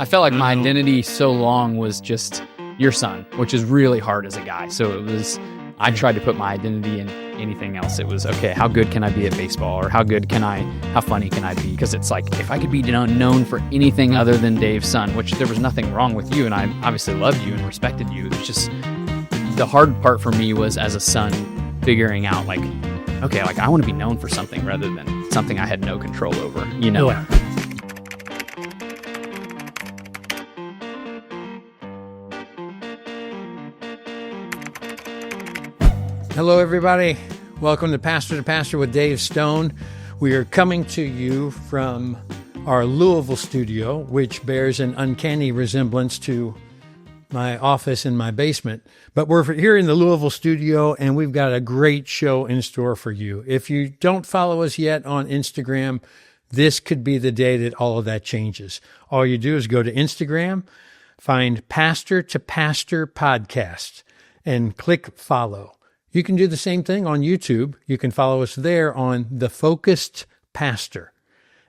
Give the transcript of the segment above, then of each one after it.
I felt like my identity so long was just your son, which is really hard as a guy. So I tried to put my identity in anything else. It was, okay, how good can I be at baseball? Or how funny can I be? Because it's like, if I could be known for anything other than Dave's son, which there was nothing wrong with you, and I obviously loved you and respected you. It's just, the hard part for me was, as a son, figuring out like, okay, like I want to be known for something rather than something I had no control over, you know? Yeah. Hello, everybody. Welcome to Pastor with Dave Stone. We are coming to you from our Louisville studio, which bears an uncanny resemblance to my office in my basement. But we're here in the Louisville studio, and we've got a great show in store for you. If you don't follow us yet on Instagram, this could be the day that all of that changes. All you do is go to Instagram, find Pastor to Pastor Podcast, and click follow. You can do the same thing on YouTube. You can follow us there on The Focused Pastor.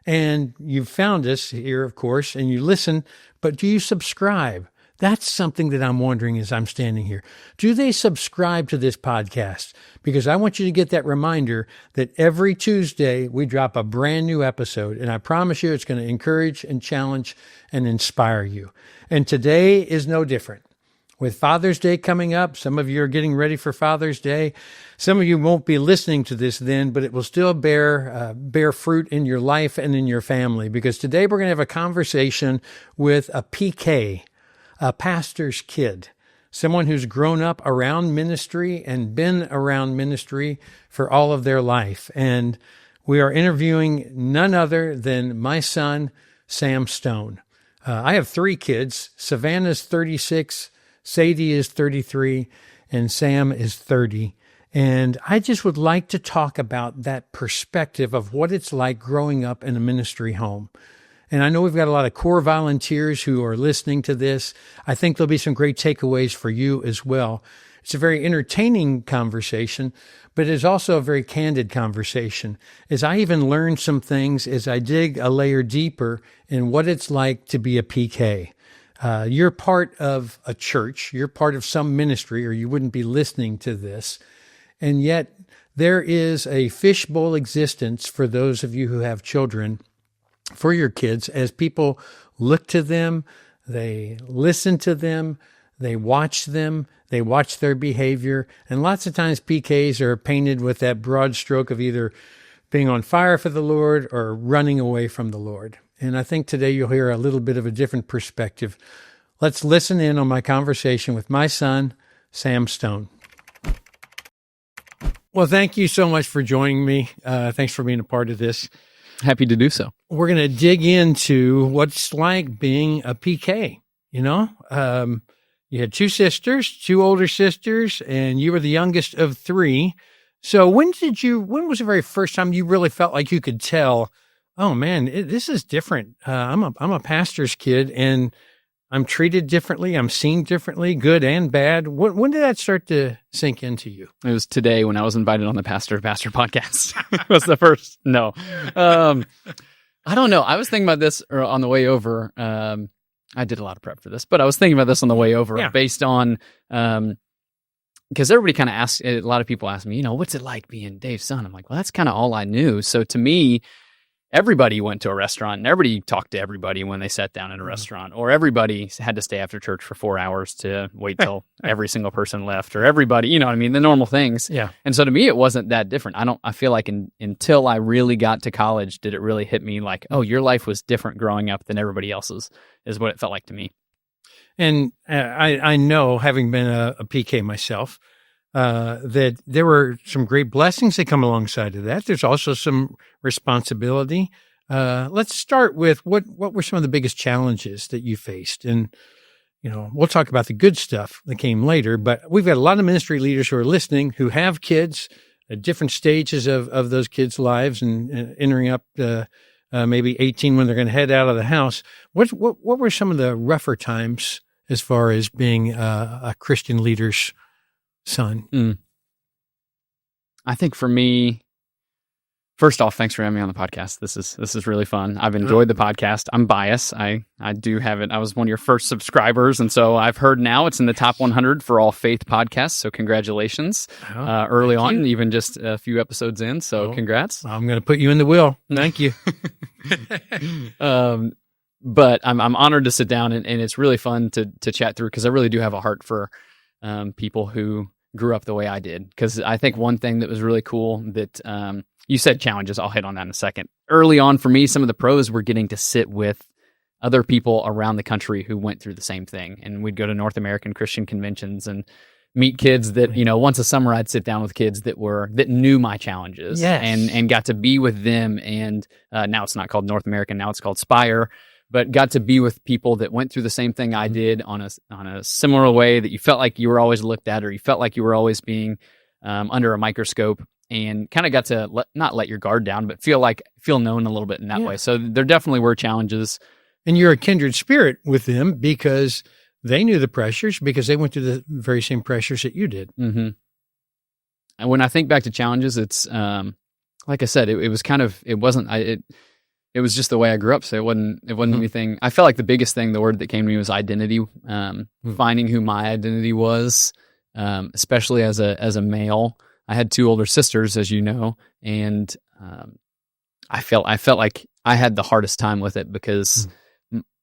And you've found us here, of course, and you listen, but do you subscribe? That's something that I'm wondering as I'm standing here. Do they subscribe to this podcast? Because I want you to get that reminder that every Tuesday we drop a brand new episode, and I promise you it's going to encourage and challenge and inspire you. And today is no different. With Father's Day coming up, some of you are getting ready for Father's Day. Some of you won't be listening to this then, but it will still bear fruit in your life and in your family. Because today we're going to have a conversation with a PK, a pastor's kid, someone who's grown up around ministry and been around ministry for all of their life. And we are interviewing none other than my son, Sam Stone. I have 3 kids. Savannah's 36. Sadie is 33 and Sam is 30. And I just would like to talk about that perspective of what it's like growing up in a ministry home. And I know we've got a lot of core volunteers who are listening to this. I think there'll be some great takeaways for you as well. It's a very entertaining conversation, but it's also a very candid conversation, as I even learn some things as I dig a layer deeper in what it's like to be a PK. You're part of a church, you're part of some ministry, or you wouldn't be listening to this. And yet there is a fishbowl existence for those of you who have children, for your kids, as people look to them, they listen to them, they watch their behavior. And lots of times PKs are painted with that broad stroke of either being on fire for the Lord or running away from the Lord. And I think today you'll hear a little bit of a different perspective. Let's listen in on my conversation with my son, Sam Stone. Well, thank you so much for joining me. Thanks for being a part of this. Happy to do so. We're going to dig into what's like being a PK. You know, you had 2 sisters, 2 older sisters, and you were the youngest of 3. So when was the very first time you really felt like you could tell, oh man, this is different. I'm a pastor's kid, and I'm treated differently. I'm seen differently, good and bad. When did that start to sink into you? It was today when I was invited on the Pastor to Pastor podcast. It was the first. No, I don't know. I was thinking about this on the way over. I did a lot of prep for this, but I was thinking about this on the way over, based on because everybody kind of asks. A lot of people ask me, what's it like being Dave's son? I'm like, well, that's kind of all I knew. So to me, everybody went to a restaurant and everybody talked to everybody when they sat down at a restaurant, or everybody had to stay after church for 4 hours to wait till every single person left, or everybody, the normal things. Yeah. And so to me, it wasn't that different. I feel like until I really got to college, did it really hit me like, oh, your life was different growing up than everybody else's, is what it felt like to me. And I know, having been a PK myself, that there were some great blessings that come alongside of that. There's also some responsibility. Let's start with what were some of the biggest challenges that you faced? And, we'll talk about the good stuff that came later, but we've got a lot of ministry leaders who are listening who have kids at different stages of those kids' lives and entering up maybe 18 when they're going to head out of the house. What were some of the rougher times as far as being a Christian leader's son? I think for me, First off, thanks for having me on the podcast. This is really fun. I've enjoyed the podcast. I'm biased. I do have it. I was one of your first subscribers, and so I've heard now it's in the top 100 for all faith podcasts. So congratulations, early on, even just a few episodes in. So congrats. I'm going to put you in the wheel. Thank you. But I'm honored to sit down, and it's really fun to chat through, because I really do have a heart for people who grew up the way I did. Because I think one thing that was really cool that you said challenges. I'll hit on that in a second. Early on for me, some of the pros were getting to sit with other people around the country who went through the same thing. And we'd go to North American Christian conventions and meet kids that, once a summer I'd sit down with kids that knew my challenges and got to be with them. And now it's not called North American, now it's called Spire, but got to be with people that went through the same thing I did on a similar way, that you felt like you were always looked at, or you felt like you were always being under a microscope. And kind of got to not let your guard down, but feel known a little bit in that way. So there definitely were challenges. And you're a kindred spirit with them because they knew the pressures, because they went through the very same pressures that you did. Mm-hmm. And when I think back to challenges, it's like I said, it was kind of, it was just the way I grew up. So it wasn't anything. I felt like the biggest thing, the word that came to me was identity, finding who my identity was, especially as a male. I had two older sisters, as you know, and I felt like I had the hardest time with it, because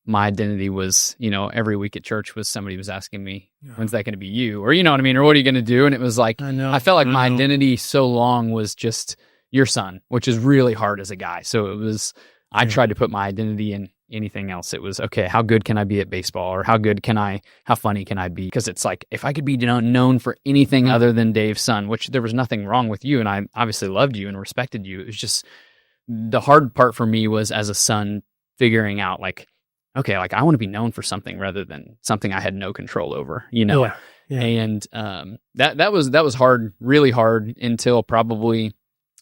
my identity was, every week at church was somebody was asking me, when's that going to be you? Or, you know what I mean? Or what are you going to do? And it was like, I felt like my identity so long was just your son, which is really hard as a guy. So it was, I tried to put my identity in anything else. It was, okay, how good can I be at baseball? Or how funny can I be? Because it's like, if I could be known for anything other than Dave's son, which there was nothing wrong with you, and I obviously loved you and respected you. It was just, the hard part for me was, as a son, figuring out like, okay, like I want to be known for something rather than something I had no control over, Yeah. And that was hard, really hard, until probably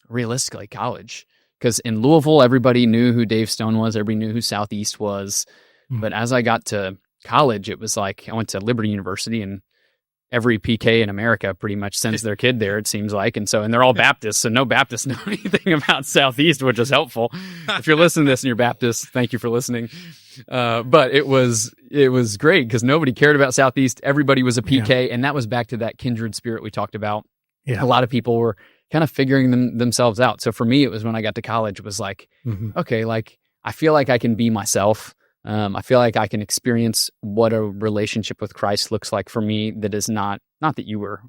realistically college. Because in Louisville, everybody knew who Dave Stone was. Everybody knew who Southeast was. But as I got to college, it was like I went to Liberty University, and every PK in America pretty much sends their kid there, it seems like. And they're all Baptists, so no Baptists know anything about Southeast, which is helpful. If you're listening to this and you're Baptist, thank you for listening. But it was great, because nobody cared about Southeast. Everybody was a PK, and that was back to that kindred spirit we talked about. Yeah. A lot of people were kind of figuring themselves out. So for me, it was when I got to college, it was like, okay, like I feel like I can be myself. I feel like I can experience what a relationship with Christ looks like for me. That is not that you were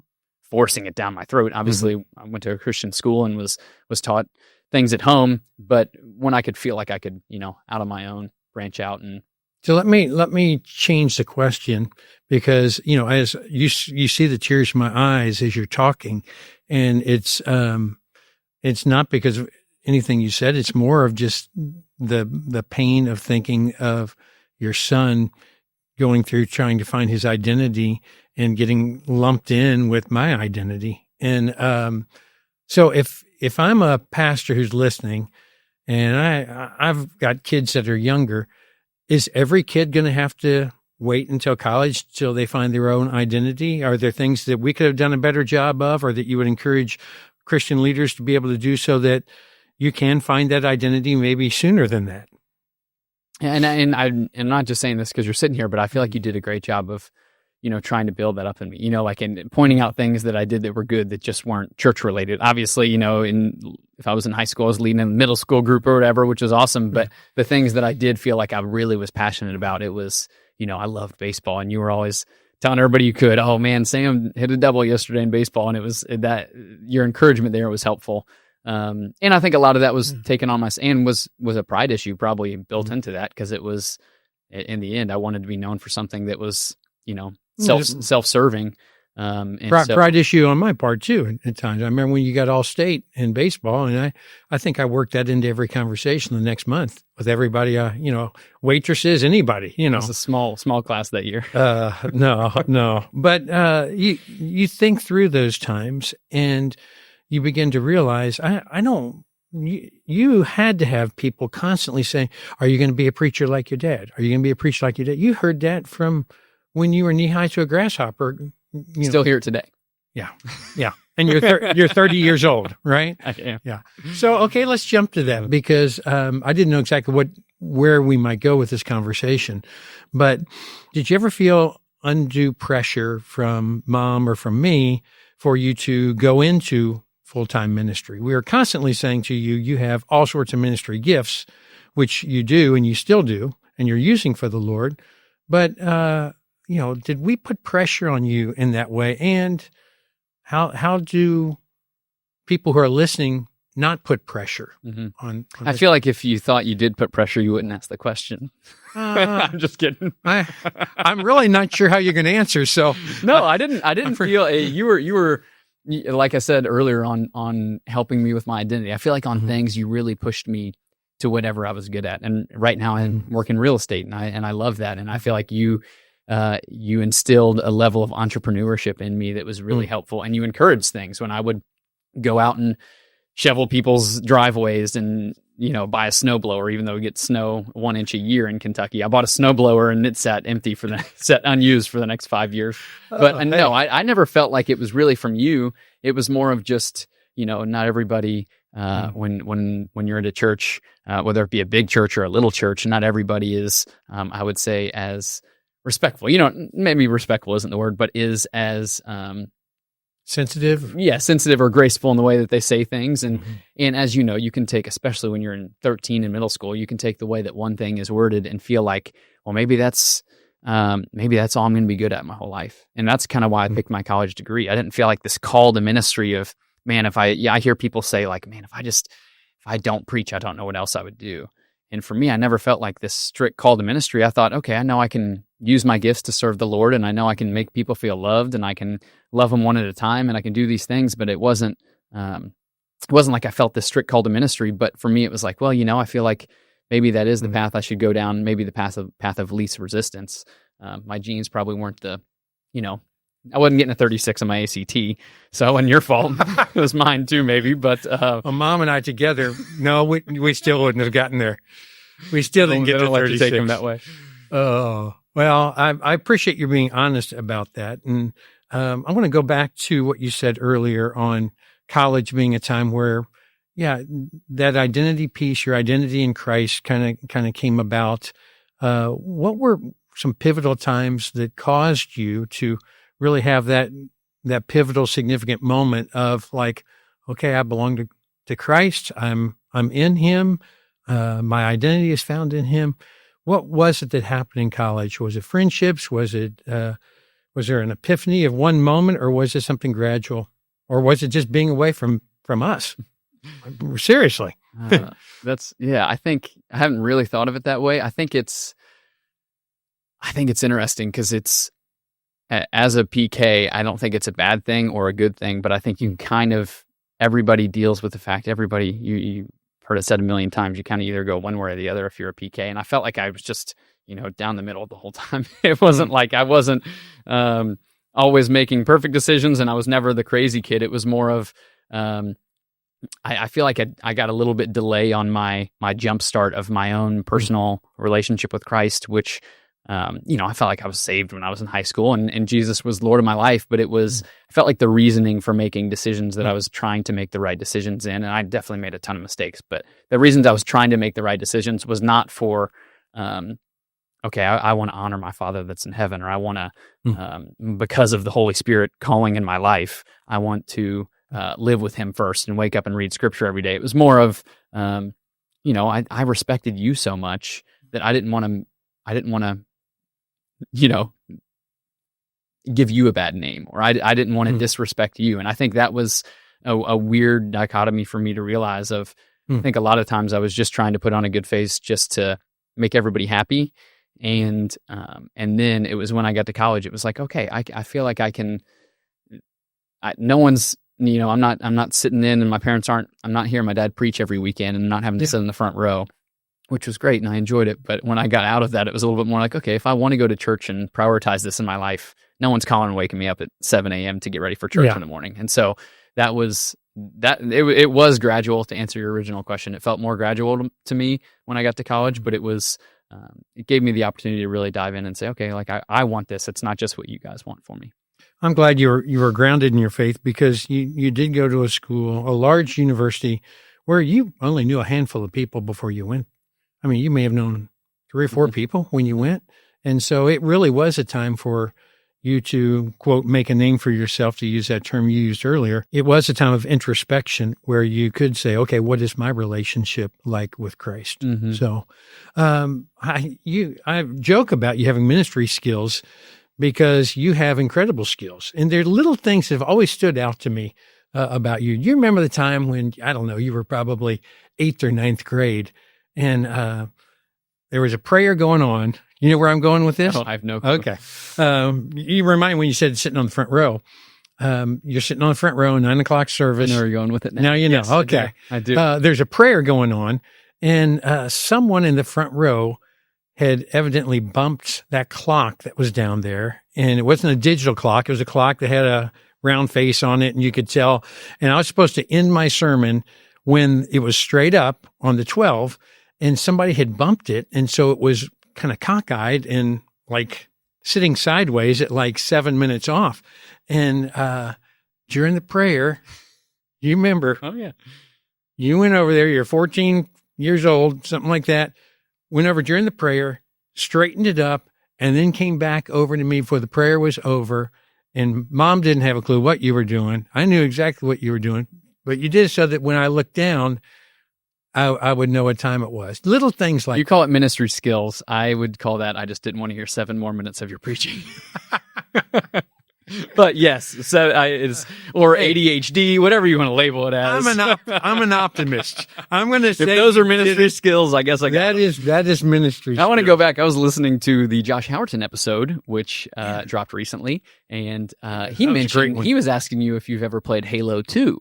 forcing it down my throat. Obviously, I went to a Christian school and was taught things at home, but when I could feel like I could, out on my own, branch out. And so let me change the question, because, as you see the tears in my eyes as you're talking, and it's not because of anything you said. It's more of just the pain of thinking of your son going through trying to find his identity and getting lumped in with my identity. And so if I'm a pastor who's listening, and I've got kids that are younger, is every kid going to have to wait until college till they find their own identity? Are there things that we could have done a better job of, or that you would encourage Christian leaders to be able to do so that you can find that identity maybe sooner than that? And I'm not just saying this because you're sitting here, but I feel like you did a great job of, trying to build that up in me, like in pointing out things that I did that were good that just weren't church related. Obviously, if I was in high school, I was leading a middle school group or whatever, which is awesome. But the things that I did feel like I really was passionate about, it was, I loved baseball, and you were always telling everybody you could, oh man, Sam hit a double yesterday in baseball. And it was that your encouragement there was helpful. And I think a lot of that was taken on and was a pride issue probably built into that, because it was, in the end, I wanted to be known for something that was, self-serving. Pride issue on my part too at times. I remember when you got All-State in baseball, and I think I worked that into every conversation the next month with everybody, waitresses, anybody, It was a small class that year. No. But you think through those times, and you begin to realize, you had to have people constantly saying, are you going to be a preacher like your dad? Are you going to be a preacher like your dad? You heard that from when you were knee high to a grasshopper. Still hear it today. Yeah. and you're 30 years old, right? I am. Yeah. So, okay, let's jump to that because I didn't know exactly where we might go with this conversation. But did you ever feel undue pressure from mom or from me for you to go into full-time ministry? We are constantly saying to you, you have all sorts of ministry gifts, which you do and you still do, and you're using for the Lord. But, did we put pressure on you in that way? And how do people who are listening not put pressure on I feel like if you thought you did put pressure, you wouldn't ask the question. I'm just kidding. I'm really not sure how you're going to answer. So no, I didn't feel you were like I said earlier on helping me with my identity. I feel like on things you really pushed me to whatever I was good at. And right now I'm working real estate and I love that. And I feel like you instilled a level of entrepreneurship in me that was really helpful. And you encouraged things when I would go out and shovel people's driveways and, buy a snowblower, even though we get snow 1 inch a year in Kentucky. I bought a snowblower and it sat empty sat unused for the next 5 years. But no, I never felt like it was really from you. It was more of just, not everybody, when you're at a church, whether it be a big church or a little church, not everybody is, I would say, as respectful. Maybe respectful isn't the word, but is as sensitive. Yeah, sensitive or graceful in the way that they say things. And as you can take, especially when you're in 13 in middle school, you can take the way that one thing is worded and feel like, well, maybe that's all I'm going to be good at my whole life. And that's kind of why I picked my college degree. I didn't feel like this call to ministry of, man, I hear people say like, man, if I don't preach, I don't know what else I would do. And for me, I never felt like this strict call to ministry. I thought, okay, I know I can use my gifts to serve the Lord, and I know I can make people feel loved, and I can love them one at a time, and I can do these things. But it wasn't like I felt this strict call to ministry. But for me, it was like, well, I feel like maybe that is the path I should go down. Maybe the path of least resistance. My genes probably weren't I wasn't getting a 36 on my ACT, so it wasn't your fault. It was mine too, maybe. But Mom and I together, no, we still wouldn't have gotten there. We still didn't get to 36. Take them that way. Oh, well, I appreciate you being honest about that. And I'm going to go back to what you said earlier on college being a time where, that identity piece, your identity in Christ kind of came about. What were some pivotal times that caused you to really have that pivotal, significant moment of like, okay, I belong to Christ. I'm in Him. My identity is found in Him. What was it that happened in college? Was it friendships? Was there an epiphany of one moment, or was it something gradual, or was it just being away from us? Seriously. I think I haven't really thought of it that way. I think it's interesting because it's, as a PK, I don't think it's a bad thing or a good thing, but I think everybody deals with the fact, you heard it said a million times, you kind of either go one way or the other if you're a PK. And I felt like I was just, down the middle the whole time. It wasn't like I wasn't always making perfect decisions and I was never the crazy kid. It was more of, I feel like I got a little bit delay on my jump start of my own personal relationship with Christ, which I felt like I was saved when I was in high school and Jesus was Lord of my life, but I felt like the reasoning for making decisions that I was trying to make the right decisions in, and I definitely made a ton of mistakes, but the reasons I was trying to make the right decisions was not for, I want to honor my Father that's in heaven, or I want to, because of the Holy Spirit calling in my life, I want to live with Him first and wake up and read Scripture every day. It was more of, I respected you so much that I didn't want to, give you a bad name, or I didn't want to disrespect you. And I think that was a weird dichotomy for me to realize of, I think a lot of times I was just trying to put on a good face just to make everybody happy. And then it was when I got to college, it was like, okay, I feel like I can, no one's, I'm not sitting in and I'm not hearing my dad preach every weekend and not having to sit in the front row, which was great, and I enjoyed it. But when I got out of that, it was a little bit more like, okay, if I want to go to church and prioritize this in my life, no one's calling and waking me up at 7 a.m. to get ready for church in the morning. And so that was that. It was gradual, to answer your original question. It felt more gradual to me when I got to college, but it gave me the opportunity to really dive in and say, okay, like I want this. It's not just what you guys want for me. I'm glad you were grounded in your faith, because you did go to a school, a large university, where you only knew a handful of people before you went. I mean, you may have known 3 or 4 people when you went. And so it really was a time for you to, quote, make a name for yourself, to use that term you used earlier. It was a time of introspection where you could say, okay, what is my relationship like with Christ? Mm-hmm. So I joke about you having ministry skills, because you have incredible skills. And there are little things that have always stood out to me about you. You remember the time when, I don't know, you were probably 8th or 9th grade, and there was a prayer going on. You know where I'm going with this? Oh, I have no clue. Okay. You remind me when you said sitting on the front row. You're sitting on the front row, 9 o'clock service. I know where you're going with it now. Now you know. Yes, Okay. I do. There's a prayer going on, and someone in the front row had evidently bumped that clock that was down there. And it wasn't a digital clock. It was a clock that had a round face on it, and you could tell. And I was supposed to end my sermon when it was straight up on the 12, and somebody had bumped it. And so it was kind of cockeyed and like sitting sideways at like 7 minutes off. And during the prayer, you remember, Oh, yeah. you went over there, you're 14 years old, something like that, went over during the prayer, straightened it up, and then came back over to me before the prayer was over. And Mom didn't have a clue what you were doing. I knew exactly what you were doing, but you did it so that when I looked down, I would know what time it was. Little things like You call it ministry skills. I would call that I just didn't want to hear 7 more minutes of your preaching. But yes, so or ADHD, whatever you want to label it as. I'm an optimist. I'm going to say if those are ministry skills, I guess I got that is ministry. I want to go back. I was listening to the Josh Howerton episode, which dropped recently, and he mentioned he was asking you if you've ever played Halo 2.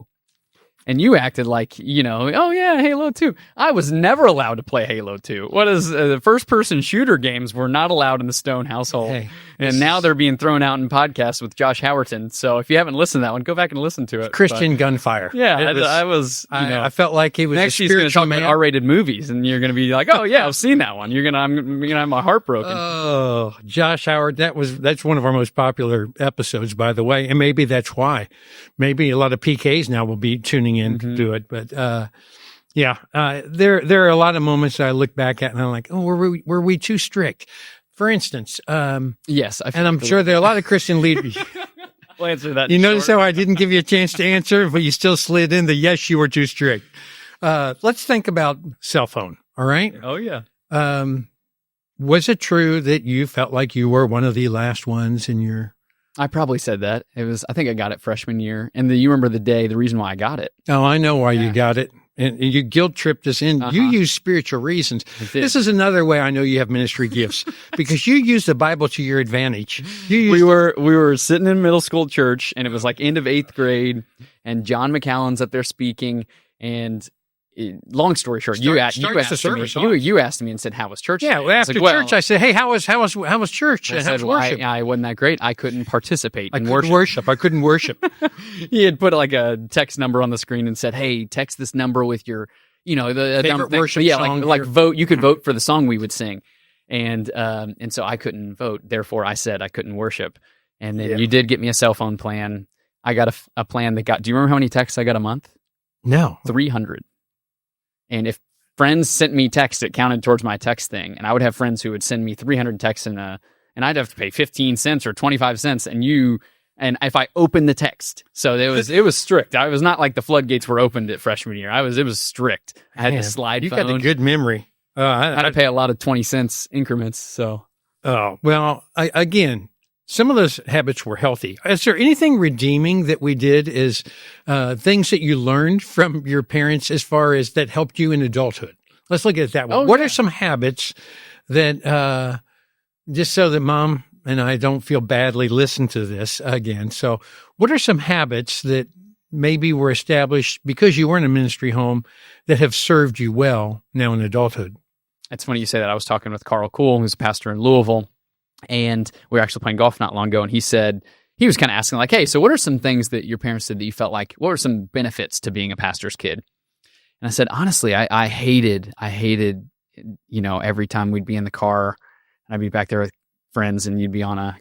And you acted like, oh yeah, Halo 2. I was never allowed to play Halo 2. What is the first-person shooter games were not allowed in the Stone household. Hey, and now they're being thrown out in podcasts with Josh Howerton. So if you haven't listened to that one, go back and listen to it. Christian gunfire. Yeah, I felt like he was next a he's going to spiritual talk man. about R-rated movies, and you're going to be like, oh yeah, I've seen that one. I'm going to have my heart broken. Oh, Josh Howard, that's one of our most popular episodes, by the way, and maybe that's why. Maybe a lot of PKs now will be tuning in to do it, but there are a lot of moments that I look back at and I'm like, oh, were we too strict? For instance, yes, and I'm sure there are a lot of Christian leaders. We'll answer that. You notice how I didn't give you a chance to answer, but you still slid in the yes, you were too strict. Let's think about cell phone. All right. Oh yeah. Was it true that you felt like you were one of the last ones in your? I probably said that. I think I got it freshman year. And you remember the reason why I got it. Oh, I know why you got it. And you guilt tripped us in. You use spiritual reasons. This is another way I know you have ministry gifts, because you use the Bible to your advantage. We were sitting in middle school church, and it was like end of 8th grade, and John McCallan's up there speaking, and long story short, you asked me and said, "How was church?" Yeah, after church, I said, "Hey, how was church? I said, worship?" I wasn't that great. I couldn't participate in worship. I couldn't worship. He had put like a text number on the screen and said, "Hey, text this number with your, the favorite worship song." like vote. You could vote for the song we would sing, and so I couldn't vote. Therefore, I said I couldn't worship. And then you did get me a cell phone plan. I got a plan that got. Do you remember how many texts I got a month? No, 300. And if friends sent me text, it counted towards my text thing. And I would have friends who would send me 300 texts and I'd have to pay 15 cents or 25 cents. And if I opened the text, so it was strict. I was not like the floodgates were opened at freshman year. It was strict. I had to slide you phone. got a good memory. I had to pay a lot of 20 cents increments. So, again, some of those habits were healthy. Is there anything redeeming that we did as things that you learned from your parents as far as that helped you in adulthood? Let's look at it that way. What are some habits that, just so that Mom and I don't feel badly, listen to this again. So what are some habits that maybe were established because you were in a ministry home that have served you well now in adulthood? It's funny you say that. I was talking with Carl Kuhl, who's a pastor in Louisville. And we were actually playing golf not long ago, and he was kind of asking like, hey, so what are some things that your parents did that you felt like, what were some benefits to being a pastor's kid? And I said, honestly, I hated, every time we'd be in the car and I'd be back there with friends and you'd be on a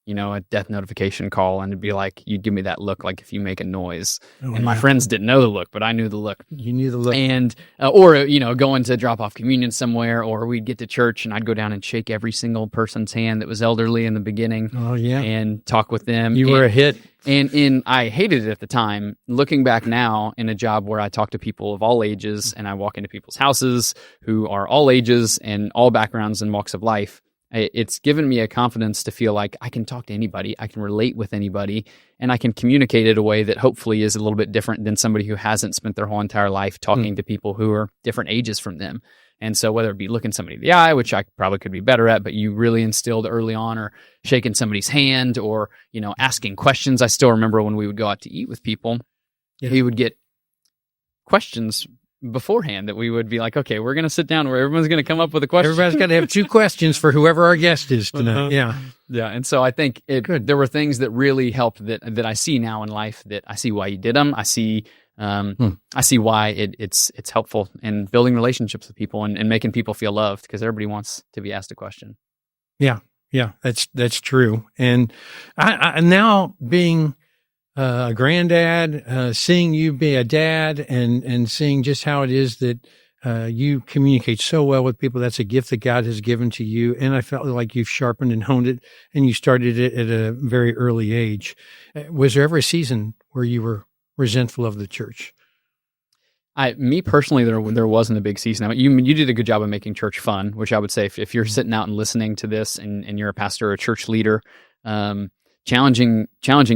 a death notification call, and it'd be like, you'd give me that look, like if you make a noise. Oh, and my friends didn't know the look, but I knew the look. You knew the look. And, or, going to drop off communion somewhere, or we'd get to church and I'd go down and shake every single person's hand that was elderly in the beginning. Oh, yeah. And talk with them. You were a hit. And I hated it at the time. Looking back now, in a job where I talk to people of all ages and I walk into people's houses who are all ages and all backgrounds and walks of life, it's given me a confidence to feel like I can talk to anybody, I can relate with anybody, and I can communicate in a way that hopefully is a little bit different than somebody who hasn't spent their whole entire life talking to people who are different ages from them. And so whether it be looking somebody in the eye, which I probably could be better at, but you really instilled early on, or shaking somebody's hand, or, asking questions. I still remember when we would go out to eat with people, we would get questions beforehand that we would be like, okay, we're going to sit down where everyone's going to come up with a question. Everybody's got to have 2 questions for whoever our guest is tonight. Yeah. Yeah. And so I think there were things that really helped that I see now in life, that I see why you did them. I see why it's helpful in building relationships with people and making people feel loved, because everybody wants to be asked a question. Yeah. Yeah. That's true. And I now being a granddad, seeing you be a dad, and seeing just how it is that you communicate so well with people. That's a gift that God has given to you. And I felt like you've sharpened and honed it, and you started it at a very early age. Was there ever a season where you were resentful of the church? Me personally, there wasn't a big season. You did a good job of making church fun, which I would say if you're sitting out and listening to this and you're a pastor or a church leader, challenging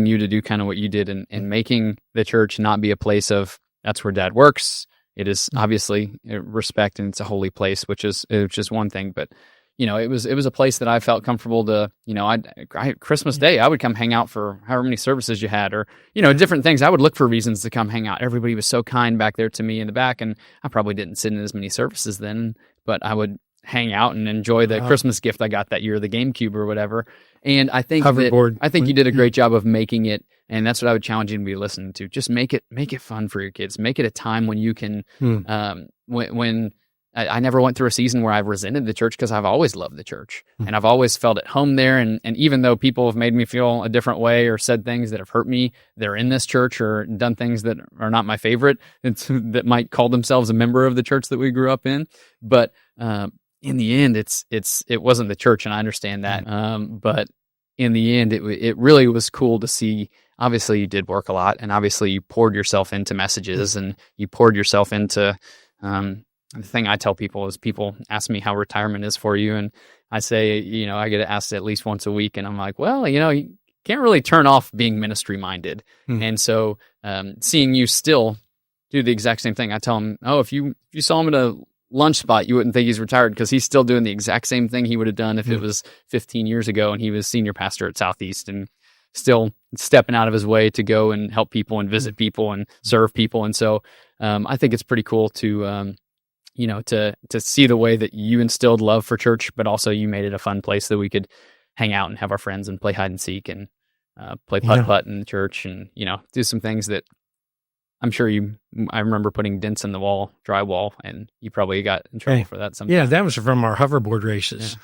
you to do kind of what you did and making the church not be a place of, that's where Dad works. It is obviously respect, and it's a holy place, which is one thing, but it was a place that I felt comfortable to, Christmas Day, I would come hang out for however many services you had, or, different things. I would look for reasons to come hang out. Everybody was so kind back there to me in the back, and I probably didn't sit in as many services then, but I would hang out and enjoy the Christmas gift I got that year, the GameCube or whatever. And I think you did a great job of making it, and that's what I would challenge you to be listening to. Just make it fun for your kids. Make it a time when you can, when I never went through a season where I've resented the church, because I've always loved the church and I've always felt at home there. And even though people have made me feel a different way or said things that have hurt me, they're in this church or done things that are not my favorite, that might call themselves a member of the church that we grew up in. But in the end, it wasn't the church, and I understand that. But in the end, it really was cool to see. Obviously, you did work a lot, and obviously you poured yourself into messages, and you poured yourself into. The thing I tell people is, people ask me how retirement is for you, and I say, I get asked at least once a week, and I'm like, well, you can't really turn off being ministry minded, and so seeing you still do the exact same thing. I tell them, if you saw him at a lunch spot, you wouldn't think he's retired, because he's still doing the exact same thing he would have done if it was 15 years ago and he was senior pastor at Southeast, and still stepping out of his way to go and help people and visit people and serve people. And so I think it's pretty cool to to see the way that you instilled love for church, but also you made it a fun place that we could hang out and have our friends and play hide and seek and play putt-putt in the church, and do some things that I'm sure I remember putting dents in the wall, drywall, and you probably got in trouble for that sometimes. Yeah, that was from our hoverboard races.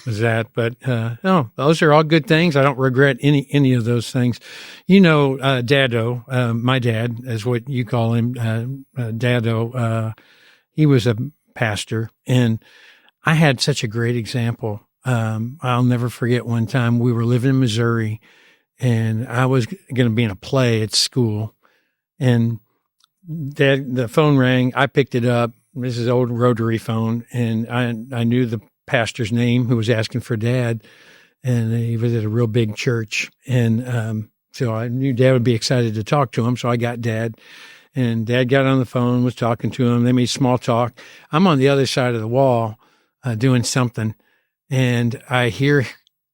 Was that? But no, those are all good things. I don't regret any of those things. Dado, my dad, is what you call him, Dado. He was a pastor, and I had such a great example. I'll never forget one time we were living in Missouri, and I was going to be in a play at school, and the phone rang. I picked it up. This is old rotary phone, and I knew the pastor's name who was asking for Dad, and he was at a real big church, and so I knew Dad would be excited to talk to him. So I got Dad, and Dad got on the phone, was talking to him. They made small talk. I'm on the other side of the wall doing something, and I hear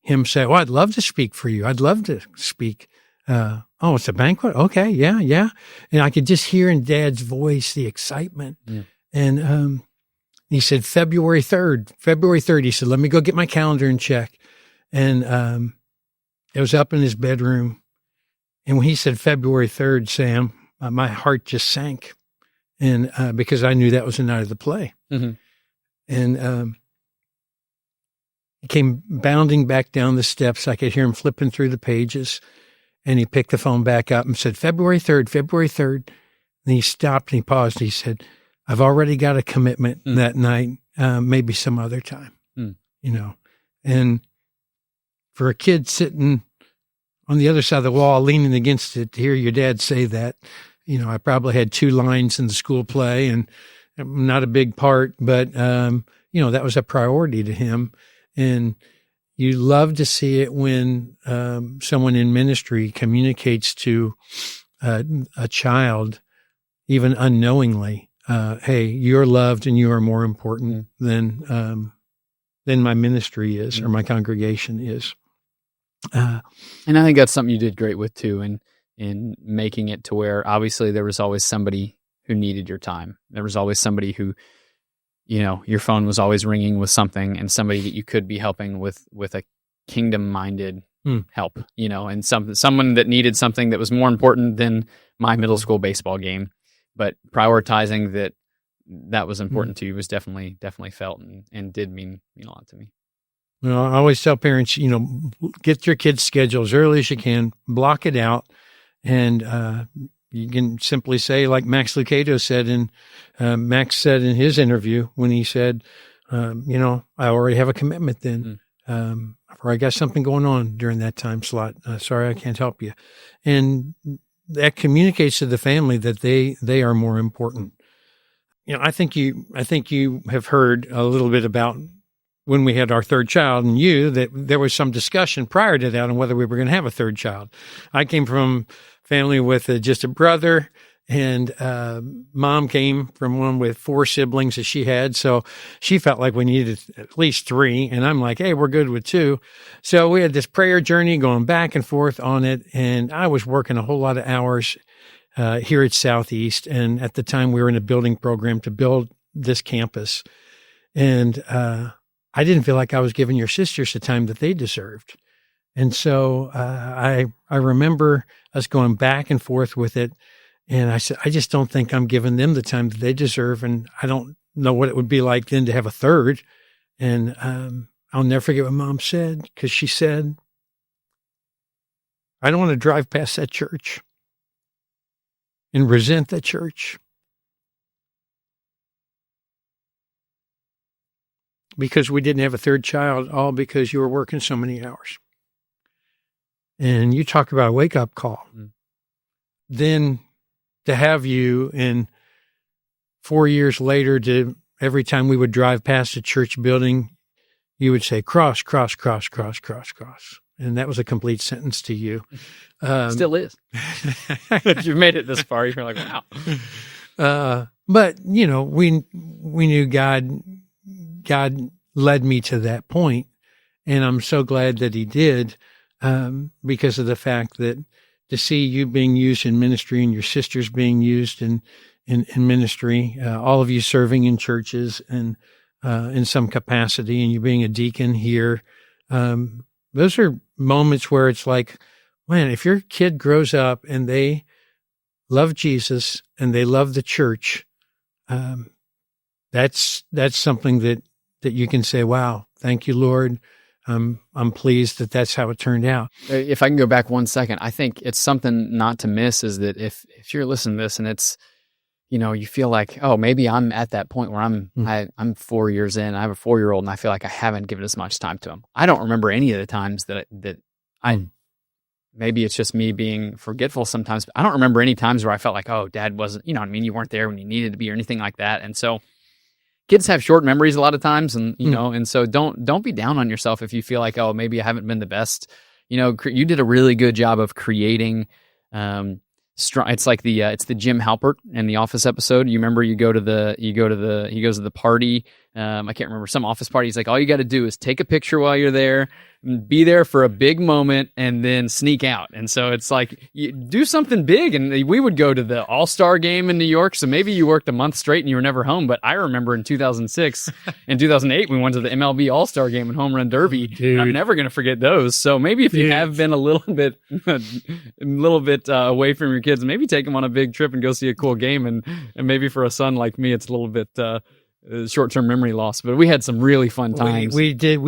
him say, "Well, I'd love to speak for you. I'd love to speak." Oh, it's a banquet? Okay, yeah. And I could just hear in Dad's voice the excitement. Yeah. And he said, February 3rd. He said, let me go get my calendar and check. And it was up in his bedroom. And when he said February 3rd, Sam, my heart just sank. And because I knew that was the night of the play. Mm-hmm. And He came bounding back down the steps. I could hear him flipping through the pages, and he picked the phone back up and said, February 3rd, February 3rd. And he stopped and he paused. And he said, I've already got a commitment that night, maybe some other time, And for a kid sitting on the other side of the wall, leaning against it, to hear your dad say that, I probably had 2 lines in the school play and not a big part, but, that was a priority to him. And you love to see it when someone in ministry communicates to a child, even unknowingly, hey, you're loved and you are more important than my ministry is or my congregation is. And I think that's something you did great with too, in making it to where obviously there was always somebody who needed your time. There was always somebody who, your phone was always ringing with something, and somebody that you could be helping with a kingdom-minded help, and someone that needed something that was more important than my middle school baseball game, but prioritizing that was important to you was definitely felt and did mean a lot to me. Well, I always tell parents, get your kids' schedule as early as you can, block it out, and you can simply say, like Max Lucado said, Max said in his interview when he said, I already have a commitment then, or I got something going on during that time slot. Sorry, I can't help you. And that communicates to the family that they are more important. I think you have heard a little bit about when we had our third child and that there was some discussion prior to that on whether we were going to have a third child. I came from family with just a brother, and mom came from one with 4 siblings that she had. So she felt like we needed at least 3. And I'm like, hey, we're good with 2. So we had this prayer journey going back and forth on it. And I was working a whole lot of hours here at Southeast. And at the time we were in a building program to build this campus. And I didn't feel like I was giving your sisters the time that they deserved. And so I remember us going back and forth with it. And I said, I just don't think I'm giving them the time that they deserve. And I don't know what it would be like then to have a third. And I'll never forget what Mom said, because she said, I don't want to drive past that church and resent that church, because we didn't have a third child, all because you were working so many hours. And you talk about a wake-up call. Then to have you, and 4 years later, to every time we would drive past a church building, you would say, cross, cross, cross, cross, cross, cross. And that was a complete sentence to you. Still is. You've made it this far. You're like, wow. But, we knew God led me to that point, and I'm so glad that he did, because of the fact that to see you being used in ministry and your sisters being used in ministry, all of you serving in churches and in some capacity, and you being a deacon here, those are moments where it's like, man, if your kid grows up and they love Jesus and they love the church, that's something that you can say, wow, thank you, Lord. I'm pleased that that's how it turned out. If I can go back 1 second, I think it's something not to miss is that if you're listening to this and it's, you feel like, oh, maybe I'm at that point where I'm 4 years in, I have a 4-year-old and I feel like I haven't given as much time to him. I don't remember any of the times that maybe it's just me being forgetful sometimes, but I don't remember any times where I felt like, oh, Dad wasn't, you weren't there when you needed to be or anything like that. And so kids have short memories a lot of times, and and so don't be down on yourself if you feel like, oh, maybe I haven't been the best. You did a really good job of creating. It's like it's the Jim Halpert in the Office episode. You remember he goes to the party. I can't remember, some office party. He's like, all you got to do is take a picture while you're there, be there for a big moment, and then sneak out. And so it's like, you do something big. And we would go to the All-Star game in New York. So maybe you worked a month straight and you were never home. But I remember in 2006 and 2008, we went to the MLB All-Star game and Home Run Derby. Dude. I'm never going to forget those. So maybe if you have been a little bit away from your kids, maybe take them on a big trip and go see a cool game. And maybe for a son like me, it's a little bit short-term memory loss, but we had some really fun times. We did.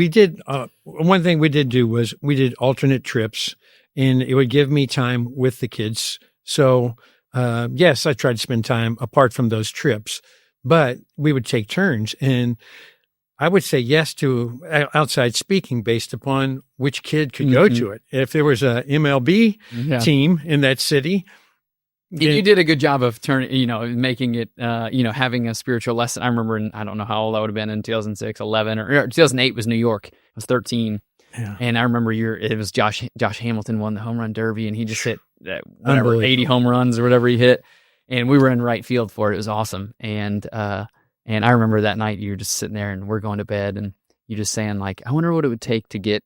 One thing we did do was we did alternate trips, and it would give me time with the kids. So, yes, I tried to spend time apart from those trips, but we would take turns, and I would say yes to outside speaking based upon which kid could go to it. If there was a MLB team in that city, you did a good job of making it, having a spiritual lesson. I remember, I don't know how old I would have been in 2006, 11, or 2008 was New York. I was 13. Yeah. And I remember it was Josh Hamilton won the home run derby, and he just hit 80 home runs or whatever he hit. And we were in right field for it. It was awesome. And I remember that night you were just sitting there and we're going to bed and you just saying like, I wonder what it would take to get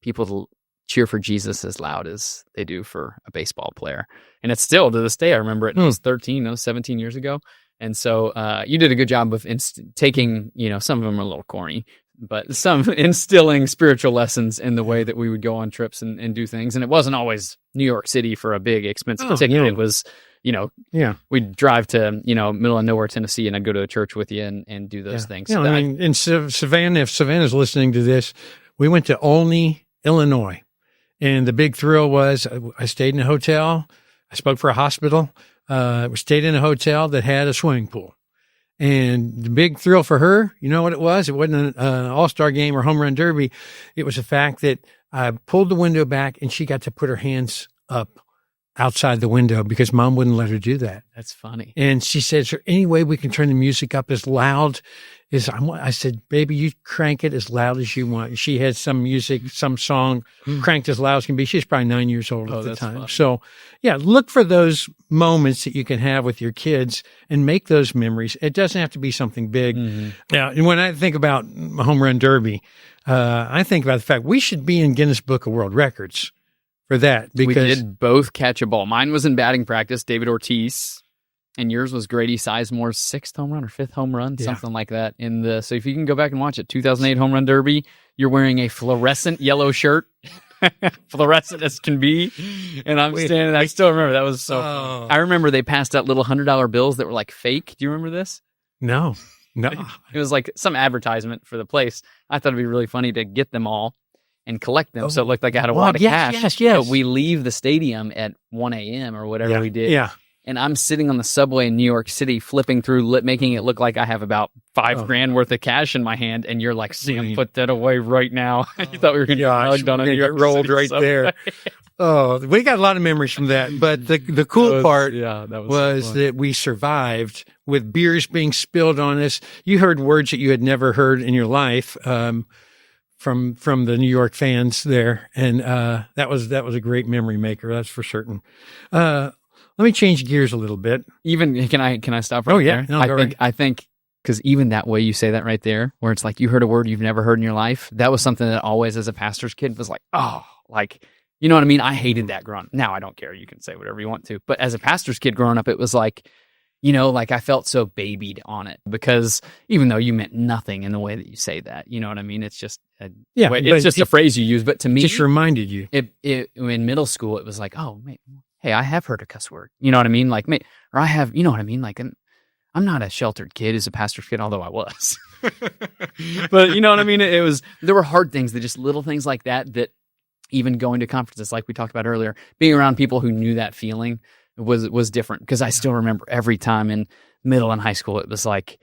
people to cheer for Jesus as loud as they do for a baseball player. And it's still to this day, I remember it. It was 17 years ago. And so you did a good job of taking, some of them are a little corny, but some instilling spiritual lessons in the way that we would go on trips and do things. And it wasn't always New York City for a big expensive ticket. No. It was, we'd drive to, middle of nowhere, Tennessee, and I'd go to a church with you and do those things. So in Savannah, if Savannah's listening to this, we went to Olney, Illinois. And the big thrill was I stayed in a hotel. I spoke for a hospital. We stayed in a hotel that had a swimming pool. And the big thrill for her, you know what it was? It wasn't an all-star game or home run derby. It was the fact that I pulled the window back and she got to put her hands up outside the window because Mom wouldn't let her do that. That's funny. And she said, is there any way we can turn the music up as loud as I want? I said, baby, you crank it as loud as you want. She had some music, some song cranked as loud as can be. She's probably 9 years old at the time. Funny. So yeah, look for those moments that you can have with your kids and make those memories. It doesn't have to be something big. Yeah. And when I think about home run derby, I think about the fact we should be in Guinness Book of World Records for that, because we did both catch a ball. Mine was in batting practice, David Ortiz, and yours was Grady Sizemore's 6th home run or 5th home run, something like that. So if you can go back and watch it, 2008 home run derby, you're wearing a fluorescent yellow shirt, fluorescent as can be, and I'm standing. I still remember that was so. Oh. I remember they passed out little $100 bills that were like fake. Do you remember this? No. It was like some advertisement for the place. I thought it'd be really funny to get them all and collect them. So it looked like I had a lot of cash. Yes. But we leave the stadium at 1 a.m. or whatever we did. Yeah. And I'm sitting on the subway in New York City, flipping through, making it look like I have about $5,000 worth of cash in my hand. And you're like, Sam, put that away right now. You thought we were going to get mugged on a New York rolled City right subway. there. Oh, we got a lot of memories from that. But the cool part that was that we survived with beers being spilled on us. You heard words that you had never heard in your life. From the New York fans there. And, that was a great memory maker. That's for certain. Let me change gears a little bit. Even, can I stop right there? No, I think, because even that way you say that right there, where it's like you heard a word you've never heard in your life, that was something that always as a pastor's kid was like, you know what I mean? I hated that growing up. Now I don't care. You can say whatever you want to. But as a pastor's kid growing up, it was like, I felt so babied on it because even though you meant nothing in the way that you say that, you know what I mean? It's just, it's just a phrase you use. But to me, just reminded you. In middle school, it was like, oh, hey, I have heard a cuss word. You know what I mean? Like, or I have, you know what I mean? Like, I'm not a sheltered kid as a pastor's kid, although I was. But you know what I mean? There were hard things, just little things like that even going to conferences, like we talked about earlier, being around people who knew that feeling was different, because I still remember every time in middle and high school, it was like,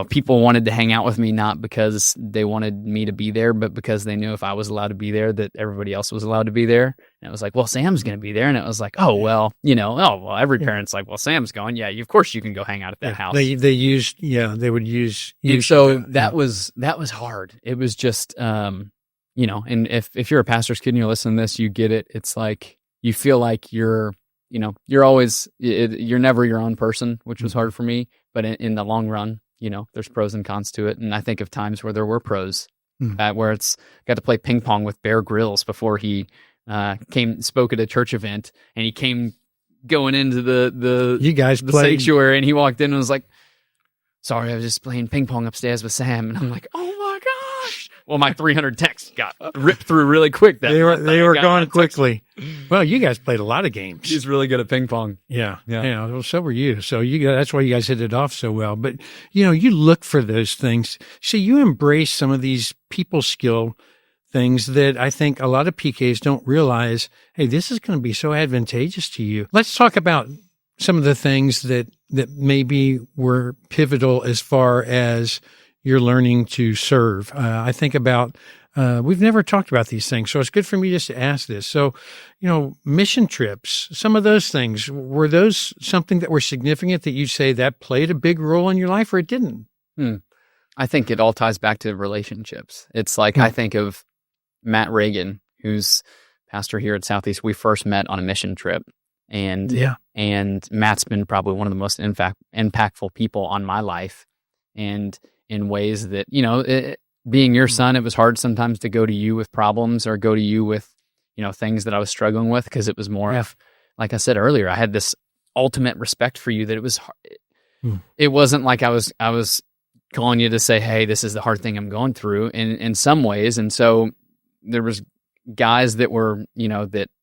people wanted to hang out with me, not because they wanted me to be there, but because they knew if I was allowed to be there, that everybody else was allowed to be there. And it was like, well, Sam's going to be there. And it was like, oh, well, every parent's like, well, Sam's going. Yeah, of course you can go hang out at that house. They would use. So that was hard. It was just, and if you're a pastor's kid and you're listening to this, you get it. It's like, you feel like you're always, you're never your own person, which was hard for me. But in the long run, there's pros and cons to it. And I think of times where there were pros, where it's got to play ping pong with Bear Grylls before he spoke at a church event, and he came going into the sanctuary, and he walked in and was like, sorry, I was just playing ping pong upstairs with Sam. And I'm like, oh my gosh, Well, my 300 texts got ripped through really quick. They were going quickly. Well, you guys played a lot of games. He's really good at ping pong. Yeah. Well, so were you. So that's why you guys hit it off so well. But you look for those things. So you embrace some of these people skill things that I think a lot of PKs don't realize. Hey, this is going to be so advantageous to you. Let's talk about some of the things that maybe were pivotal as far as you're learning to serve. I think about, we've never talked about these things, so it's good for me just to ask this. So, mission trips, some of those things, were those something that were significant that you'd say that played a big role in your life, or it didn't? I think it all ties back to relationships. It's like, I think of Matt Reagan, who's pastor here at Southeast. We first met on a mission trip. And Matt's been probably one of the most impactful people on my life, and in ways that, being your son, it was hard sometimes to go to you with problems or go to you with, things that I was struggling with, because it was more of, like I said earlier, I had this ultimate respect for you that it was hard. It wasn't like I was calling you to say, hey, this is the hard thing I'm going through in some ways. And so there was guys that were,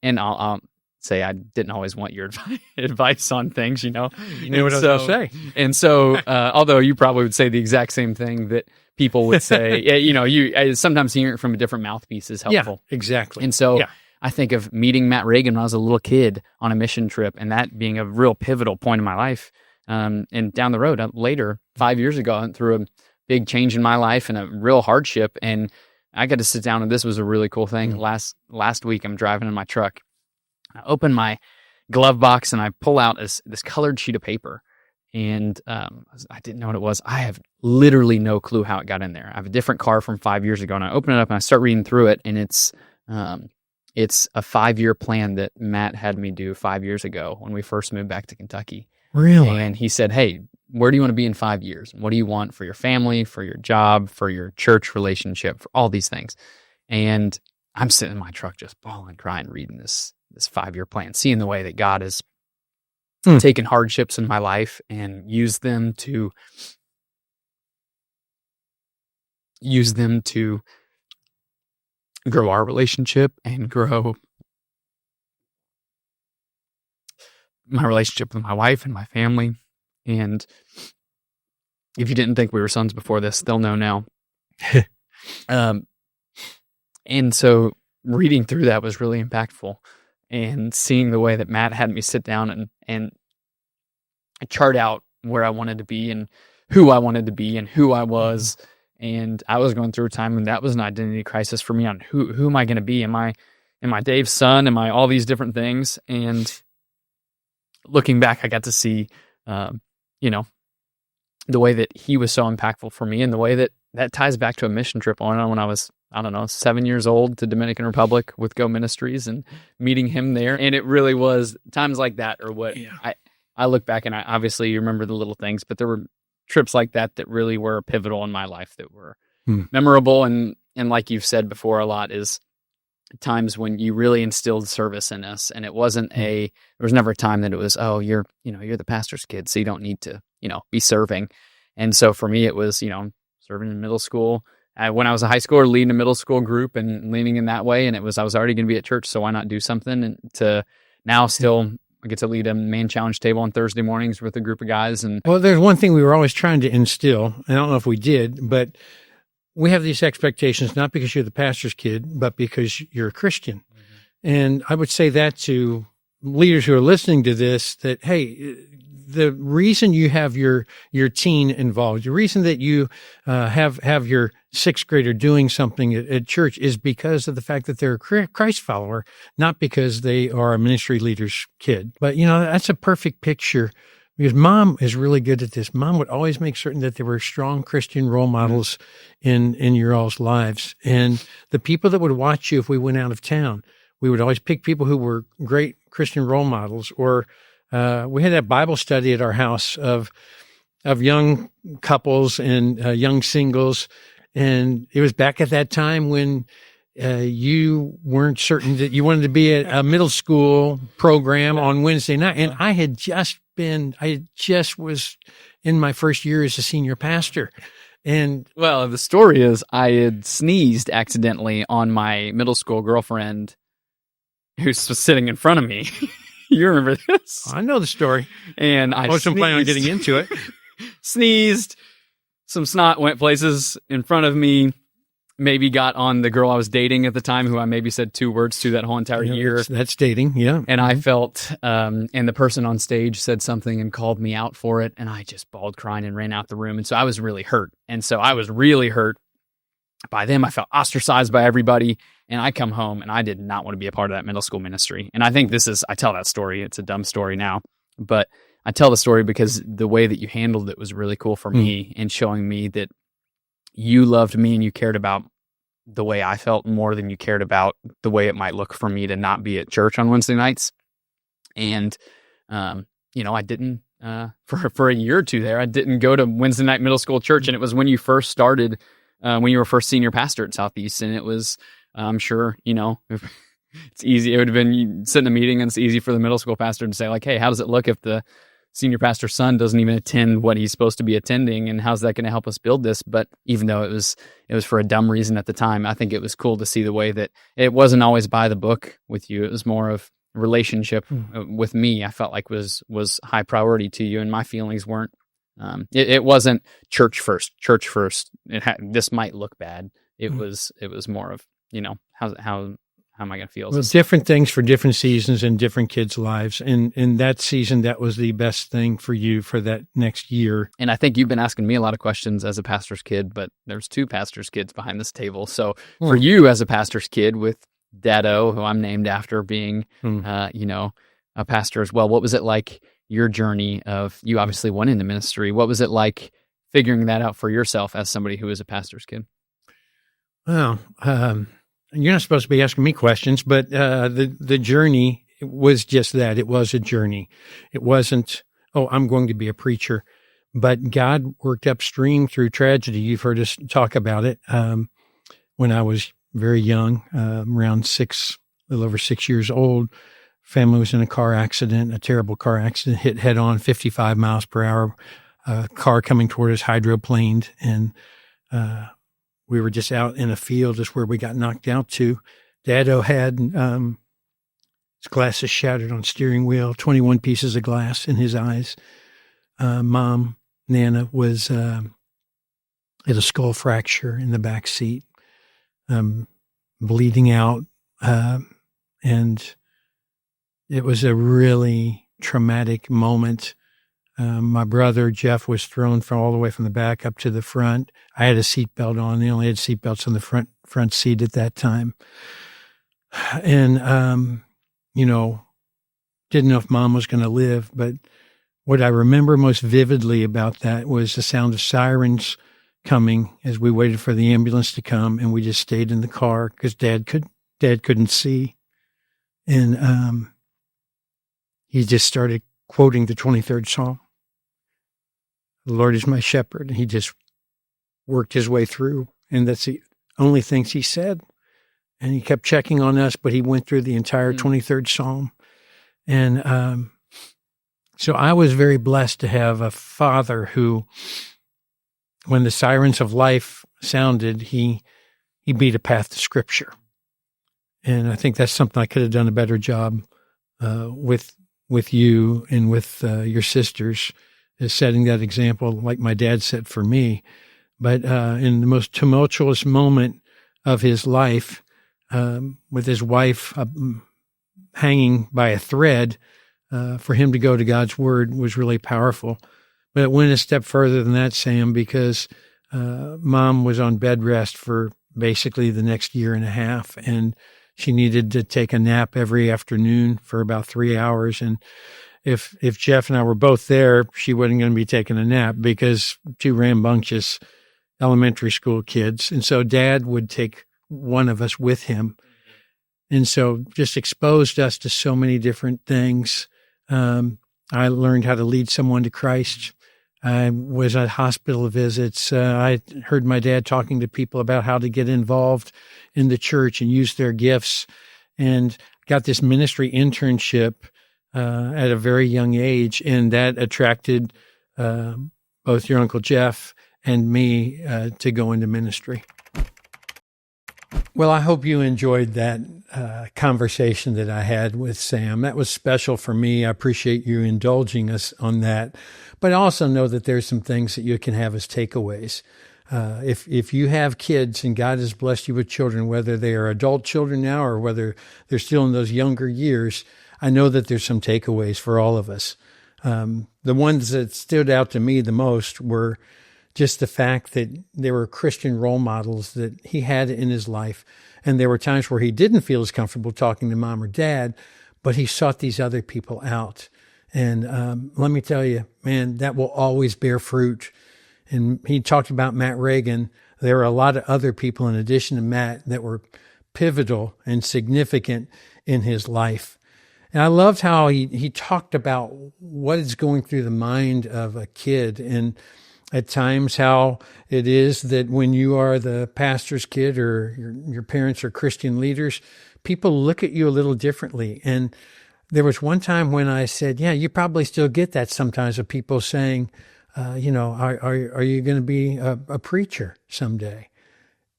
and I'll say I didn't always want your advice on things, You know what I was going to say. And so, although you probably would say the exact same thing that people would say, sometimes hearing it from a different mouthpiece is helpful. Yeah, exactly. And so I think of meeting Matt Reagan when I was a little kid on a mission trip, and that being a real pivotal point in my life. And down the road, later, 5 years ago, I went through a big change in my life and a real hardship, and I got to sit down, and this was a really cool thing. Last week, I'm driving in my truck. I open my glove box and I pull out this colored sheet of paper, and I didn't know what it was. I have literally no clue how it got in there. I have a different car from 5 years ago, and I open it up and I start reading through it, and it's a 5-year plan that Matt had me do 5 years ago when we first moved back to Kentucky. Really? And he said, hey, where do you want to be in 5 years? What do you want for your family, for your job, for your church relationship, for all these things? And I'm sitting in my truck just bawling, crying, reading this 5-year plan, seeing the way that God has taken hardships in my life and used them to grow our relationship and grow my relationship with my wife and my family. And if you didn't think we were sons before this, they'll know now. And so reading through that was really impactful, and seeing the way that Matt had me sit down and chart out where I wanted to be and who I wanted to be and who I was. And I was going through a time when that was an identity crisis for me on who am I going to be? Am I Dave's son? Am I all these different things? And looking back, I got to see, the way that he was so impactful for me, and the way that ties back to a mission trip when I was, 7 years old, to Dominican Republic with Go Ministries and meeting him there. And it really was times like that are what I look back, and I obviously remember the little things, but there were trips like that really were pivotal in my life, that were memorable. And like you've said before a lot, is times when you really instilled service in us. And it wasn't there was never a time that it was, oh, you're the pastor's kid, so you don't need to, be serving. And so for me, it was, serving in middle school. When I was a high schooler, leading a middle school group and leaning in that way. And I was already going to be at church, so why not do something? And to now still I get to lead a man challenge table on Thursday mornings with a group of guys. And well, there's one thing we were always trying to instill. I don't know if we did, but we have these expectations, not because you're the pastor's kid, but because you're a Christian. Mm-hmm. And I would say that to leaders who are listening to this, that, hey, the reason you have your teen involved, the reason that you have your sixth grader doing something at church is because of the fact that they're a Christ follower, not because they are a ministry leader's kid. But, that's a perfect picture, because Mom is really good at this. Mom would always make certain that there were strong Christian role models in your all's lives. And the people that would watch you if we went out of town, we would always pick people who were great Christian role models. Or we had that Bible study at our house of young couples and young singles. And it was back at that time when you weren't certain that you wanted to be at a middle school program on Wednesday night. And I just was in my first year as a senior pastor. And Well, the story is I had sneezed accidentally on my middle school girlfriend who's sitting in front of me. You remember this? I know the story. And I wasn't planning on getting into it. Sneezed. Some snot went places in front of me. Maybe got on the girl I was dating at the time, who I maybe said 2 words to that whole entire year. That's dating, yeah. And I felt, and the person on stage said something and called me out for it. And I just bawled crying and ran out the room. And so I was really hurt. And so I was really hurt by them. I felt ostracized by everybody. And I come home and I did not want to be a part of that middle school ministry. And I think I tell that story. It's a dumb story now, but I tell the story because the way that you handled it was really cool for me, and showing me that you loved me and you cared about the way I felt more than you cared about the way it might look for me to not be at church on Wednesday nights. And, I didn't, for a year or two there, I didn't go to Wednesday night middle school church. And it was when you first started, when you were first senior pastor at Southeast. And it was, I'm sure, it's easy. It would have been, you sit in a meeting and it's easy for the middle school pastor to say like, hey, how does it look if the senior pastor's son doesn't even attend what he's supposed to be attending, and how's that going to help us build this? But even though it was for a dumb reason at the time, I think it was cool to see the way that it wasn't always by the book with you. It was more of relationship with me. I felt like was high priority to you, and my feelings weren't. It wasn't church first. This might look bad. It was more of how am I going to feel? Well, different things for different seasons in different kids' lives. And in that season, that was the best thing for you for that next year. And I think you've been asking me a lot of questions as a pastor's kid, but there's 2 pastor's kids behind this table. So for you as a pastor's kid with Dado, who I'm named after, being, a pastor as well, what was it like, your journey of, you obviously went into ministry. What was it like figuring that out for yourself as somebody who is a pastor's kid? Well, you're not supposed to be asking me questions, but the journey was just that. It was a journey. It wasn't, I'm going to be a preacher. But God worked upstream through tragedy. You've heard us talk about it. When I was very young, around a little over 6 years old, family was in a car accident, a terrible car accident, hit head on, 55 miles per hour, car coming toward us, hydroplaned, and we were just out in a field is where we got knocked out to. Dado had his glasses shattered on steering wheel, 21 pieces of glass in his eyes. Mom, Nana, was had a skull fracture in the back seat, bleeding out. And it was a really traumatic moment. My brother, Jeff, was thrown from all the way from the back up to the front. I had a seatbelt on. They only had seatbelts on the front seat at that time. And, didn't know if Mom was going to live. But what I remember most vividly about that was the sound of sirens coming as we waited for the ambulance to come. And we just stayed in the car because Dad couldn't see. And he just started quoting the 23rd Psalm. The Lord is my shepherd. And he just worked his way through. And that's the only things he said. And he kept checking on us, but he went through the entire 23rd Psalm. And so I was very blessed to have a father who, when the sirens of life sounded, he beat a path to Scripture. And I think that's something I could have done a better job with you and with your sisters, is setting that example like my dad set for me. But in the most tumultuous moment of his life, with his wife hanging by a thread, for him to go to God's Word was really powerful. But it went a step further than that, Sam, because Mom was on bed rest for basically the next year and a half, and she needed to take a nap every afternoon for about 3 hours. And if Jeff and I were both there, she wasn't going to be taking a nap because 2 rambunctious elementary school kids. And so Dad would take one of us with him. And so just exposed us to so many different things. I learned how to lead someone to Christ. I was at hospital visits. I heard my dad talking to people about how to get involved in the church and use their gifts, and got this ministry internship at a very young age. And that attracted both your Uncle Jeff and me to go into ministry. Well, I hope you enjoyed that conversation that I had with Sam. That was special for me. I appreciate you indulging us on that. But I also know that there's some things that you can have as takeaways. If you have kids and God has blessed you with children, whether they are adult children now or whether they're still in those younger years, I know that there's some takeaways for all of us. The ones that stood out to me the most were just the fact that there were Christian role models that he had in his life. And there were times where he didn't feel as comfortable talking to mom or dad, but he sought these other people out. And let me tell you, man, that will always bear fruit. And he talked about Matt Reagan. There were a lot of other people in addition to Matt that were pivotal and significant in his life. And I loved how he talked about what is going through the mind of a kid, and at times how it is that when you are the pastor's kid or your parents are Christian leaders, people look at you a little differently. And there was one time when I said, yeah, you probably still get that sometimes of people saying, are you going to be a preacher someday?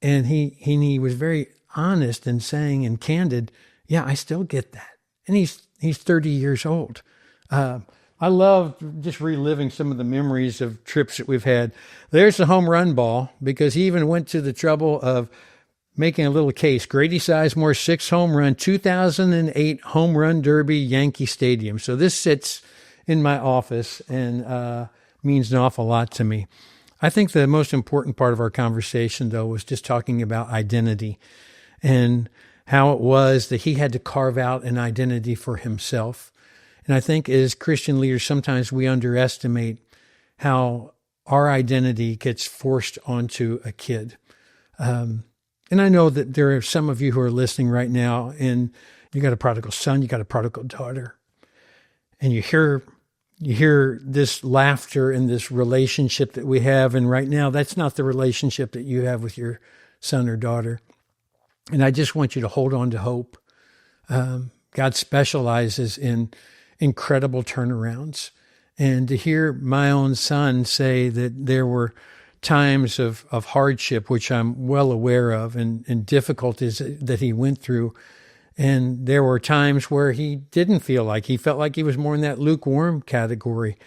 And he was very honest in saying and candid, yeah, I still get that. And he's 30 years old. I love just reliving some of the memories of trips that we've had. There's the home run ball, because he even went to the trouble of making a little case. Grady Sizemore, 6 home run, 2008 home run derby, Yankee Stadium. So this sits in my office and means an awful lot to me. I think the most important part of our conversation, though, was just talking about identity and how it was that he had to carve out an identity for himself. And I think as Christian leaders, sometimes we underestimate how our identity gets forced onto a kid. And I know that there are some of you who are listening right now, and you got a prodigal son, you got a prodigal daughter, and you hear this laughter and this relationship that we have. And right now, that's not the relationship that you have with your son or daughter. And I just want you to hold on to hope. God specializes in incredible turnarounds. And to hear my own son say that there were times of hardship, which I'm well aware of, and difficulties that he went through. And there were times where he didn't feel like, he felt like he was more in that lukewarm category.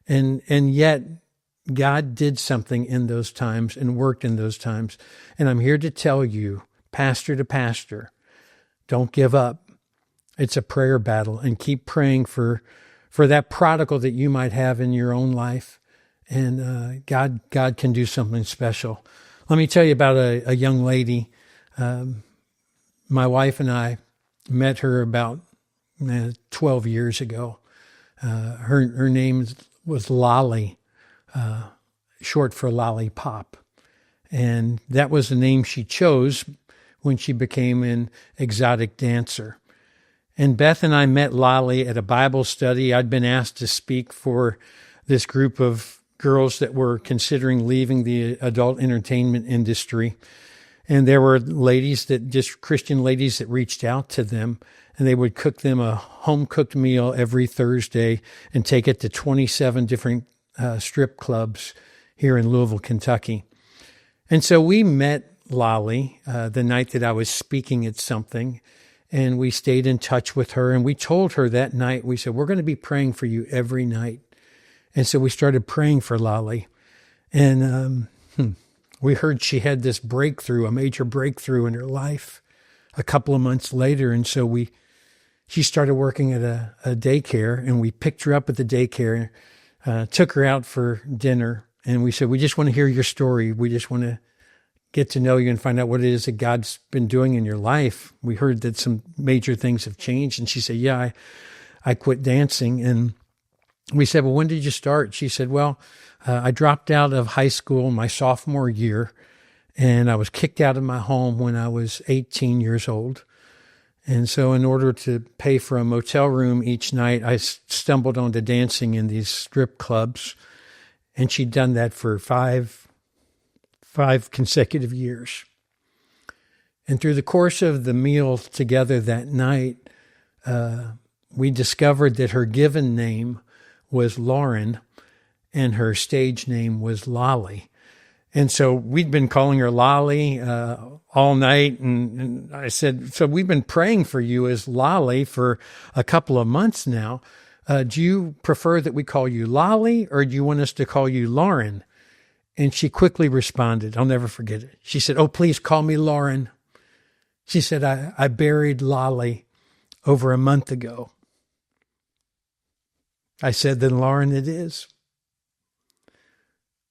And yet God did something in those times and worked in those times. And I'm here to tell you, pastor to pastor, don't give up. It's a prayer battle, and keep praying for that prodigal that you might have in your own life. And God can do something special. Let me tell you about a young lady. My wife and I met her about 12 years ago. Her name was Lolly, short for Lollipop. And that was the name she chose when she became an exotic dancer. And Beth and I met Lolly at a Bible study. I'd been asked to speak for this group of girls that were considering leaving the adult entertainment industry. And there were Christian ladies that reached out to them, and they would cook them a home-cooked meal every Thursday and take it to 27 different strip clubs here in Louisville, Kentucky. And so we met Lolly the night that I was speaking at something, and we stayed in touch with her, and we told her that night, we said, we're going to be praying for you every night. And so we started praying for Lolly. And we heard she had this breakthrough, a major breakthrough in her life a couple of months later. And so she started working at a daycare, and we picked her up at the daycare, took her out for dinner. And we said, we just want to hear your story. We just want to get to know you and find out what it is that God's been doing in your life. We heard that some major things have changed. And she said, yeah, I quit dancing. And we said, well, when did you start? She said, well, I dropped out of high school my sophomore year, and I was kicked out of my home when I was 18 years old. And so in order to pay for a motel room each night, I stumbled onto dancing in these strip clubs. And she'd done that for five consecutive years. And through the course of the meal together that night, we discovered that her given name was Lauren and her stage name was Lolly. And so we'd been calling her Lolly all night. And I said, so we've been praying for you as Lolly for a couple of months now. Do you prefer that we call you Lolly, or do you want us to call you Lauren? And she quickly responded. I'll never forget it. She said, oh, please call me Lauren. She said, I buried Lolly over a month ago. I said, then Lauren it is.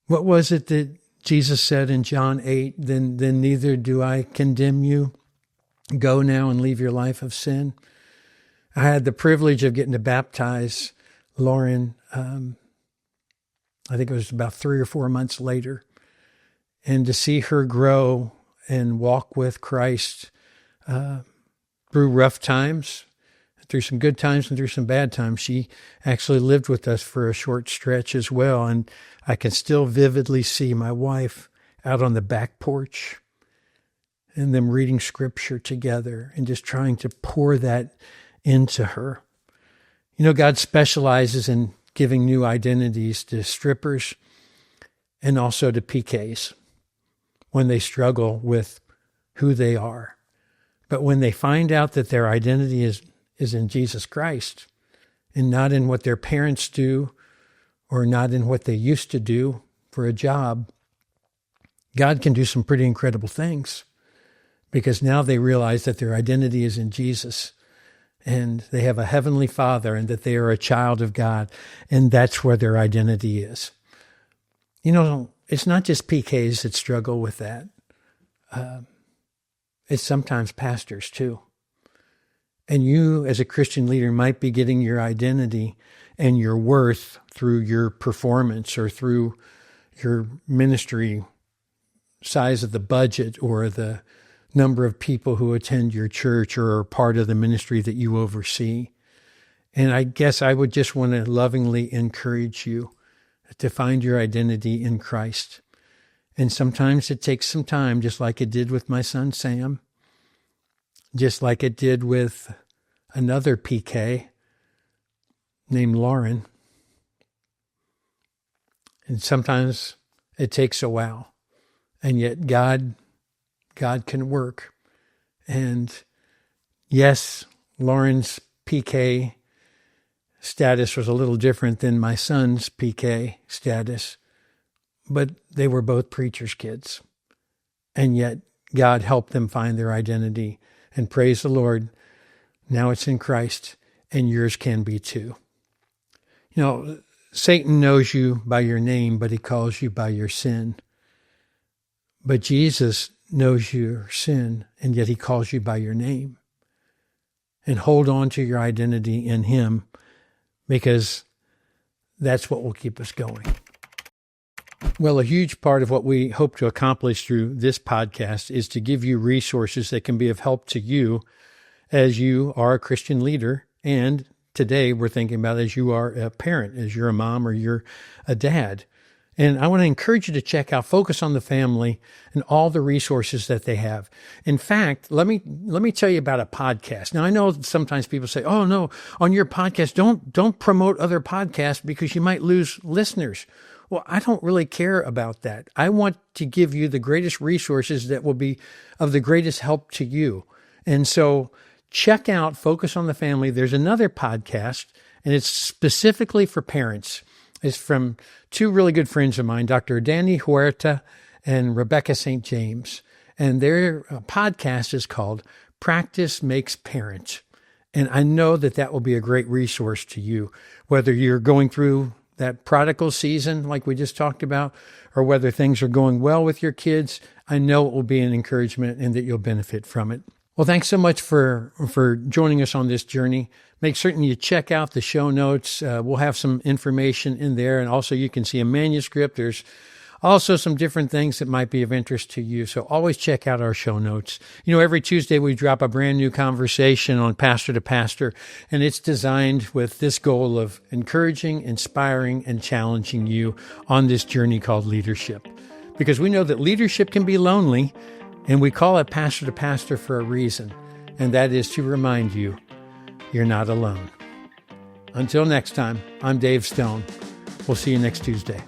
What was it that Jesus said in John 8? Then neither do I condemn you. Go now and leave your life of sin. I had the privilege of getting to baptize Lauren. I think it was about 3 or 4 months later, and to see her grow and walk with Christ through rough times, through some good times and through some bad times. She actually lived with us for a short stretch as well. And I can still vividly see my wife out on the back porch and them reading scripture together and just trying to pour that into her. You know, God specializes in giving new identities to strippers and also to PKs when they struggle with who they are. But when they find out that their identity is in Jesus Christ and not in what their parents do or not in what they used to do for a job, God can do some pretty incredible things, because now they realize that their identity is in Jesus and they have a heavenly Father and that they are a child of God, and that's where their identity is. You know, it's not just PKs that struggle with that. It's sometimes pastors too. And you, as a Christian leader, might be getting your identity and your worth through your performance or through your ministry size of the budget or the number of people who attend your church or are part of the ministry that you oversee. And I guess I would just want to lovingly encourage you to find your identity in Christ. And sometimes it takes some time, just like it did with my son Sam, just like it did with another PK named Lauren. And sometimes it takes a while. And yet God can work. And yes, Lauren's PK status was a little different than my son's PK status, but they were both preachers' kids. And yet God helped them find their identity. And praise the Lord, now it's in Christ, and yours can be too. You know, Satan knows you by your name, but he calls you by your sin. But Jesus knows your sin, and yet he calls you by your name. And hold on to your identity in him, because that's what will keep us going. Well, a huge part of what we hope to accomplish through this podcast is to give you resources that can be of help to you as you are a Christian leader. And today we're thinking about as you are a parent, as you're a mom or you're a dad. And I want to encourage you to check out Focus on the Family and all the resources that they have. In fact, let me tell you about a podcast. Now, I know sometimes people say, oh, no, on your podcast, don't promote other podcasts because you might lose listeners. Well, I don't really care about that. I want to give you the greatest resources that will be of the greatest help to you. And so check out Focus on the Family. There's another podcast, and it's specifically for parents. It's from two really good friends of mine, Dr. Danny Huerta and Rebecca St. James. And their podcast is called Practice Makes Parent. And I know that will be a great resource to you, whether you're going through that prodigal season like we just talked about, or whether things are going well with your kids. I know it will be an encouragement and that you'll benefit from it. Well, thanks so much for joining us on this journey. Make certain you check out the show notes. We'll have some information in there, and also you can see a manuscript. There's also some different things that might be of interest to you. So always check out our show notes. You know, every Tuesday we drop a brand new conversation on Pastor to Pastor, and it's designed with this goal of encouraging, inspiring, and challenging you on this journey called leadership. Because we know that leadership can be lonely, and we call it Pastor to Pastor for a reason, and that is to remind you you're not alone. Until next time, I'm Dave Stone. We'll see you next Tuesday.